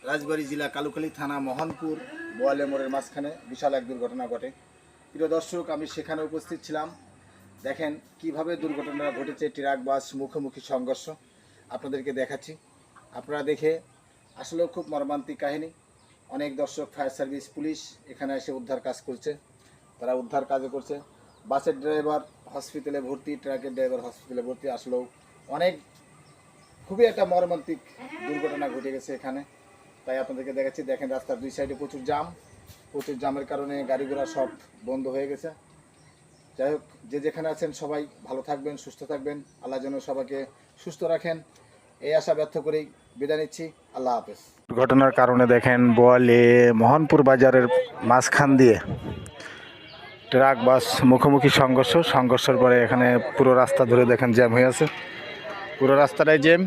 রাজবাড়ী জেলা কালুখালী থানা মোহনপুর বোয়ালে মোড়ের মাঝখানে বিশাল এক দুর্ঘটনা ঘটে। প্রিয় দর্শক, আমি সেখানে উপস্থিত ছিলাম। দেখেন কিভাবে দুর্ঘটনা ঘটেছে। ট্রাক বাস মুখোমুখি সংঘর্ষ আপনাদেরকে দেখাচ্ছি। আপনারা দেখে আসলেও খুব মর্মান্তিক কাহিনী। অনেক দর্শক, ফায়ার সার্ভিস, পুলিশ এখানে এসে উদ্ধার কাজ করছে। তারা উদ্ধার কাজও করছে। বাসের ড্রাইভার হসপিটালে ভর্তি, ট্রাকের ড্রাইভার হসপিটালে ভর্তি। আসলেও অনেক খুবই একটা মর্মান্তিক দুর্ঘটনা ঘটে গেছে এখানে। তাই আপনাদেরকে দেখাচ্ছি। দেখেন রাস্তার দুই সাইডে প্রচুর জামের কারণে গাড়ি ঘোড়া সব বন্ধ হয়ে গেছে। যাই হোক, যে যেখানে আছেন সবাই ভালো থাকবেন, সুস্থ থাকবেন। আল্লাহ যেন সবাইকে সুস্থ রাখেন, এই আশা ব্যর্থ করেই বিদায় নিচ্ছি। আল্লাহ হাফেজ। ঘটনার কারণে দেখেন বোয়ালে মোহনপুর বাজারের মাঝখান দিয়ে ট্রাক বাস মুখোমুখি সংঘর্ষের পরে এখানে পুরো রাস্তা ধরে দেখেন জ্যাম হয়ে আছে। পুরো রাস্তাটাই জ্যাম।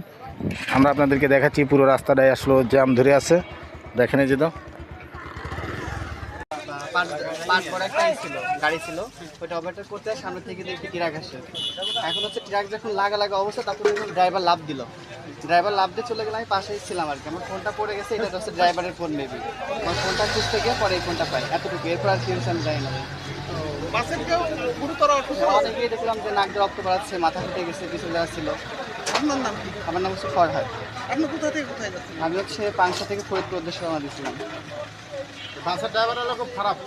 আমরা আপনাদেরকে দেখাচ্ছি পুরো রাস্তাটাই আসলে জ্যাম ধরে আছে। দেখেন এই যে তো গাড়ি ছিল, ওইটা ওভারটেক করতে সামনে থেকে দেখি ট্রাক আসে। এখন হচ্ছে ট্রাক যখন লাগা অবস্থা, তখন ড্রাইভার লাফ দিল। ড্রাইভার লাফ দিয়ে চলে গেলে আমি পাশেই ছিলাম আর কি। আমার ফোনটা পড়ে গেছে, এটা হচ্ছে ড্রাইভারের ফোন মেবি। আমার ফোনটা খুঁজতে গিয়ে পরে এই ফোনটা পাই, এতটুকু। এরপর আর কি হয়েছে আমি জানি না। অনেকেই দেখলাম যে নাক দিয়ে রক্ত বাড়াচ্ছে, মাথা ফেটে গেছে, কিছু ছিল। আপনার নাম কি? আমার নাম হচ্ছে ফরহাদ। আপনি কোথা থেকে কোথায় যাচ্ছেন? আমি হচ্ছে পাংশা থেকে ফরিদপুর উদ্দেশ্যে রওনা দিয়েছিলাম। বাসের ড্রাইভার হলো খুব খারাপ।